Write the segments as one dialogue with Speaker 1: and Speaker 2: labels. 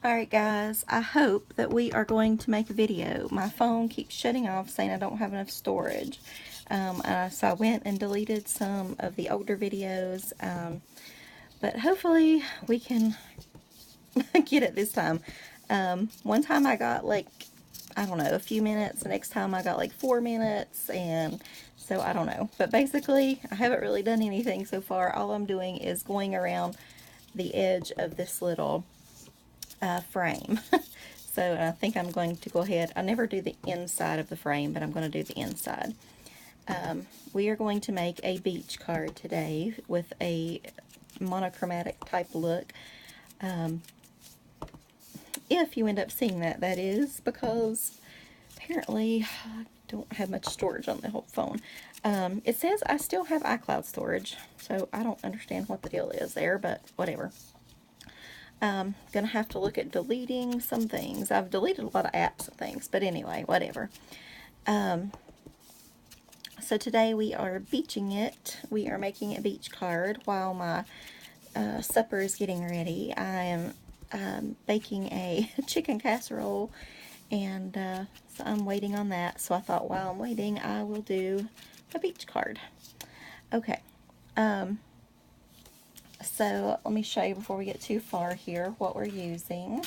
Speaker 1: Alright guys, I hope that we are going to make a video. My phone keeps shutting off saying I don't have enough storage. So I went and deleted some of the older videos, but hopefully we can get it this time. One time I got like, I don't know, a few minutes. The next time I got like 4 minutes, and so I don't know. But basically, I haven't really done anything so far. All I'm doing is going around the edge of this little frame. So I think I'm going to go ahead. I never do the inside of the frame, but I'm going to do the inside. We are going to make a beach card today with a monochromatic type look. If you end up seeing that, that is because apparently I don't have much storage on the whole phone. It says I still have iCloud storage, so I don't understand what the deal is there, but whatever. Gonna have to look at deleting some things. I've deleted a lot of apps and things, but anyway, whatever. So today we are beaching it. We are making a beach card while my supper is getting ready. I am baking a chicken casserole, and so I'm waiting on that. So I thought while I'm waiting, I will do a beach card. Okay. So let me show you before we get too far here what we're using.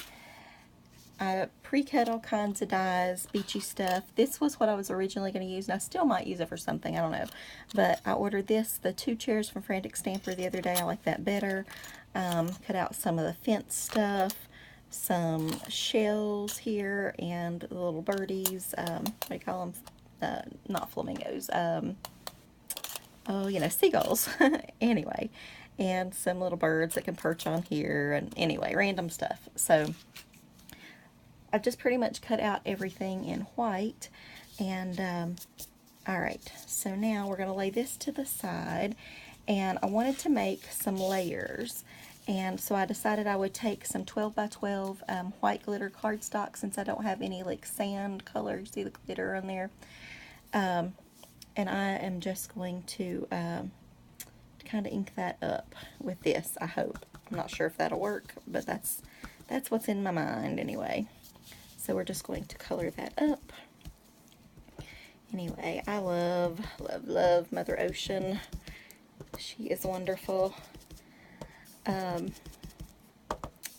Speaker 1: I pre-cut all kinds of dyes, beachy stuff. This was what I was originally going to use, and I still might use it for something, I don't know. But I ordered this, the 2 chairs from Frantic Stamper the other day. I like that better. Cut out some of the fence stuff, some shells here, and the little birdies. What do you call them? Not flamingos. Oh, you know, seagulls. Anyway, and some little birds that can perch on here, and anyway, random stuff. So I've just pretty much cut out everything in white, and alright, so now we're going to lay this to the side, and I wanted to make some layers, and so I decided I would take some 12 by 12 white glitter cardstock, since I don't have any like sand color. You see the glitter on there, and I am just going to kind of ink that up with this, I hope. I'm not sure if that'll work, but that's what's in my mind anyway. So we're just going to color that up. Anyway, I love, love, love Mother Ocean. She is wonderful. I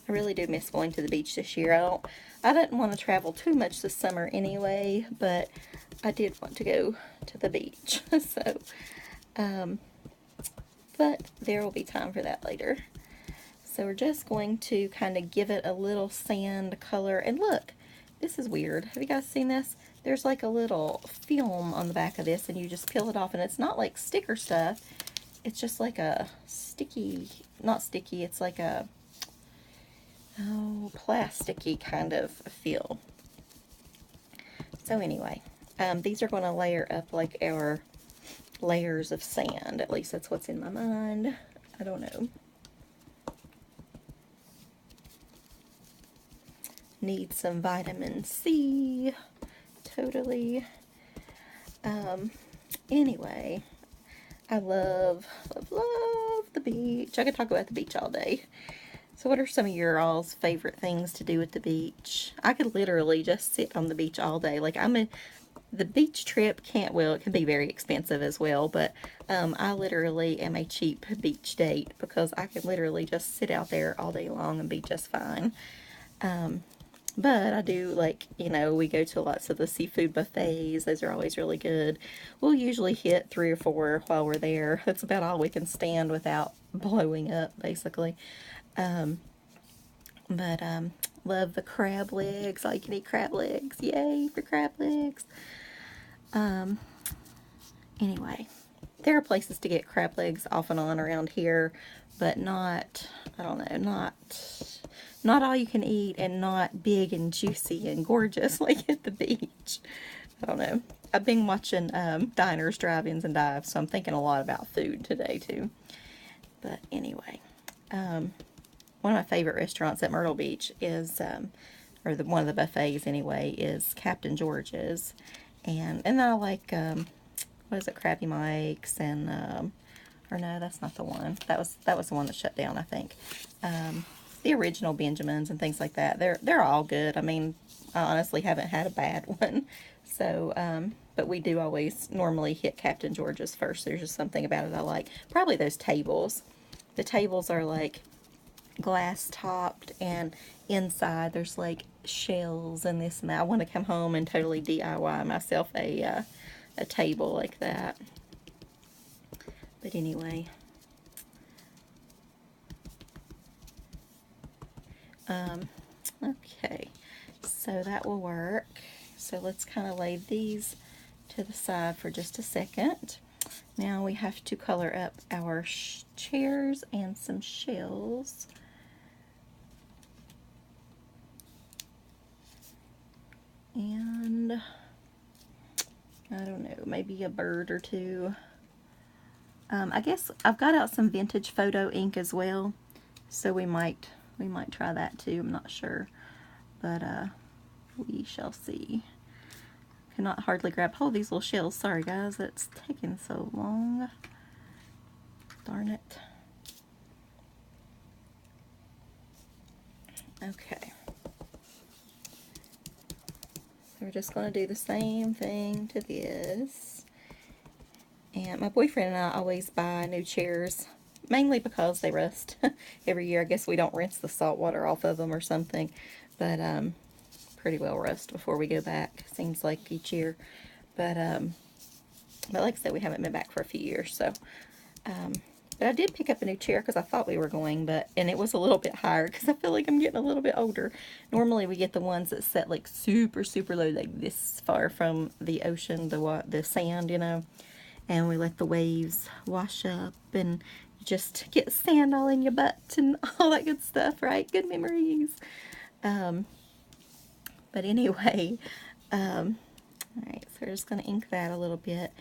Speaker 1: really do miss going to the beach this year. I didn't want to travel too much this summer anyway, but I did want to go to the beach. So, but there will be time for that later. So we're just going to kind of give it a little sand color. And look, this is weird. Have you guys seen this? There's like a little film on the back of this, and you just peel it off, and it's not like sticker stuff. It's just like a sticky, not sticky, it's like a, oh, plasticky kind of feel. So anyway, these are going to layer up like our layers of sand. At least that's what's in my mind. I don't know. Need some vitamin C. Totally. Anyway, I love, love, love the beach. I could talk about the beach all day. So what are some of your all's favorite things to do at the beach? I could literally just sit on the beach all day. Like the beach trip it can be very expensive as well, but I literally am a cheap beach date because I can literally just sit out there all day long and be just fine. But I do, like, you know, we go to lots of the seafood buffets. Those are always really good. We'll usually hit 3 or 4 while we're there. That's about all we can stand without blowing up, basically. Love the crab legs. All you can eat crab legs. Yay for crab legs. Anyway, there are places to get crab legs off and on around here, but not, I don't know, not all you can eat, and not big and juicy and gorgeous like at the beach. I don't know. I've been watching diners, drive-ins, and dives, so I'm thinking a lot about food today too. But anyway, one of my favorite restaurants at Myrtle Beach is, one of the buffets anyway, is Captain George's, and I like what is it, Krabby Mike's, and or no, that's not the one. That was the one that shut down, I think. the original Benjamins and things like that. They're all good. I mean, I honestly haven't had a bad one. So, but we do always normally hit Captain George's first. There's just something about it I like. Probably those tables. The tables are like glass topped, and inside there's like shells and this and that. I want to come home and totally DIY myself a table like that. But anyway, okay, so that will work. So let's kind of lay these to the side for just a second. Now we have to color up our chairs and some shells. And I don't know, maybe a bird or two. I guess I've got out some vintage photo ink as well, so we might try that too. I'm not sure, but we shall see. Cannot hardly grab hold of these little shells. Sorry guys, it's taking so long. Darn it. Okay. So we're just going to do the same thing to this. And my boyfriend and I always buy new chairs, mainly because they rust every year. I guess we don't rinse the salt water off of them or something, but pretty well rust before we go back, seems like each year. But like I said, we haven't been back for a few years, so but I did pick up a new chair because I thought we were going, and it was a little bit higher because I feel like I'm getting a little bit older. Normally we get the ones that set like super low, like this far from the ocean, the sand, you know, and we let the waves wash up and you just get sand all in your butt and all that good stuff, right? Good memories. But anyway, alright, so we're just going to ink that a little bit.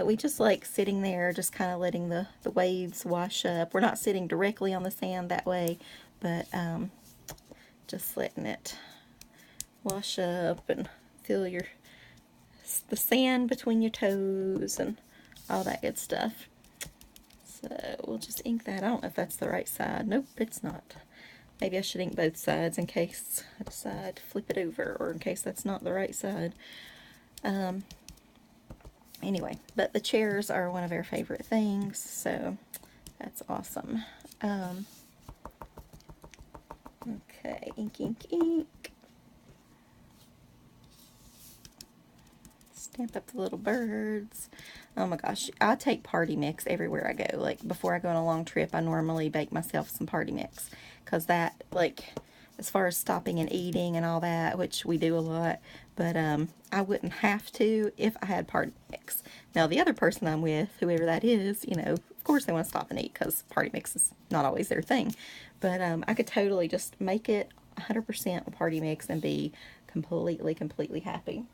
Speaker 1: We just like sitting there, just kind of letting the waves wash up. We're not sitting directly on the sand that way, but just letting it wash up and feel the sand between your toes and all that good stuff. So we'll just ink that. I don't know if that's the right side. Nope, it's not. Maybe I should ink both sides in case I decide to flip it over, or in case that's not the right side. Anyway, but the chairs are one of our favorite things, so that's awesome. Okay, ink, ink, ink. Stamp up the little birds. Oh my gosh, I take party mix everywhere I go. Like, before I go on a long trip, I normally bake myself some party mix, because that, like, as far as stopping and eating and all that, which we do a lot, but I wouldn't have to if I had party mix. Now, the other person I'm with, whoever that is, you know, of course they want to stop and eat, because party mix is not always their thing. But I could totally just make it 100% a party mix and be completely happy.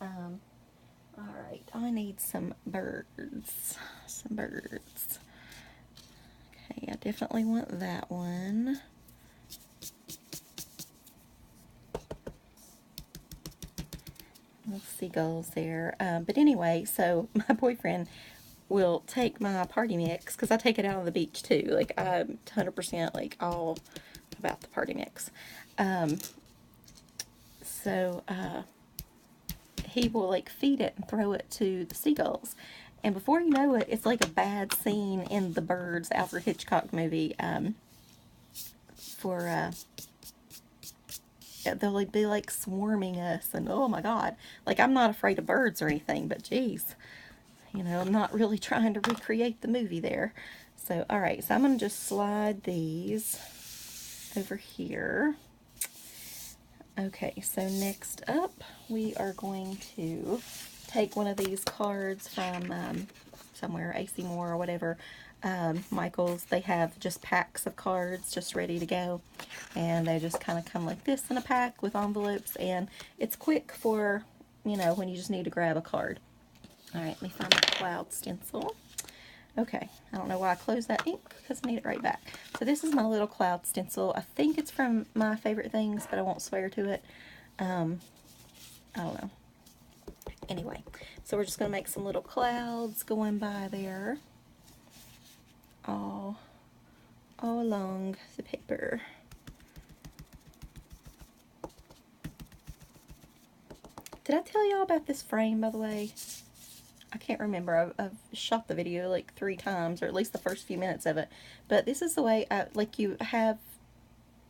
Speaker 1: Alright, I need some birds. Some birds. Okay, I definitely want that one. Little seagulls there. But anyway, so my boyfriend will take my party mix, because I take it out on the beach too. Like, I'm 100% like all about the party mix. He will like feed it and throw it to the seagulls. And before you know it, it's like a bad scene in the Birds Alfred Hitchcock movie. They'll be like swarming us, and oh my god, like, I'm not afraid of birds or anything, but geez, you know, I'm not really trying to recreate the movie there. So alright, so I'm going to just slide these over here. Okay, so next up we are going to take one of these cards from somewhere, AC Moore or whatever, Michael's. They have just packs of cards just ready to go, and they just kind of come like this in a pack with envelopes, and it's quick for, you know, when you just need to grab a card. Alright, let me find my cloud stencil. Okay, I don't know why I closed that ink, because I need it right back. So this is my little cloud stencil. I think it's from My Favorite Things, but I won't swear to it. I don't know. Anyway, so we're just going to make some little clouds going by there. All all along the paper. Did I tell y'all about this frame, by the way? I can't remember. I've shot the video like 3 times, or at least the first few minutes of it. But this is the way, like you have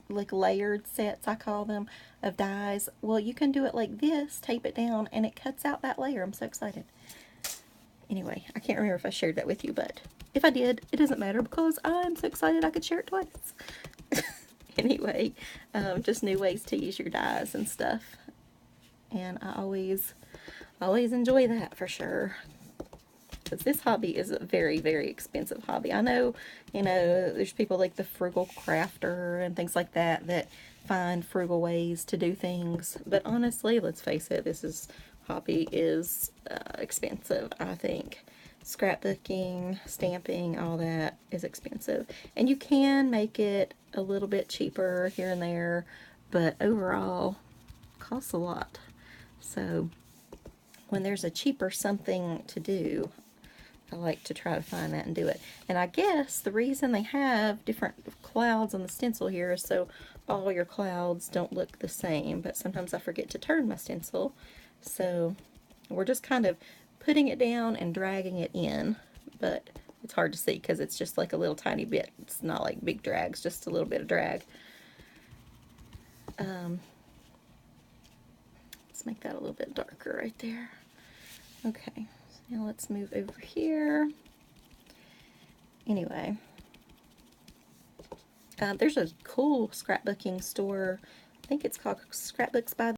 Speaker 1: like layered sets, I call them, of dies. Well, you can do it like this, tape it down, and it cuts out that layer. I'm so excited. Anyway, I can't remember if I shared that with you, but if I did, it doesn't matter because I'm so excited I could share it twice. Anyway, just new ways to use your dies and stuff. And I always enjoy that for sure. Because this hobby is a very, very expensive hobby. I know, you know, there's people like the frugal crafter and things like that that find frugal ways to do things. But honestly, let's face it, hobby is expensive, I think. Scrapbooking, stamping, all that is expensive. And you can make it a little bit cheaper here and there, but overall, costs a lot. So when there's a cheaper something to do, I like to try to find that and do it. And I guess the reason they have different clouds on the stencil here is so all your clouds don't look the same. But sometimes I forget to turn my stencil. So we're just kind of putting it down and dragging it in. But it's hard to see because it's just like a little tiny bit. It's not like big drags, just a little bit of drag. Let's make that a little bit darker right there. Okay, so now let's move over here. Anyway, there's a cool scrapbooking store. I think it's called Scrapbooks by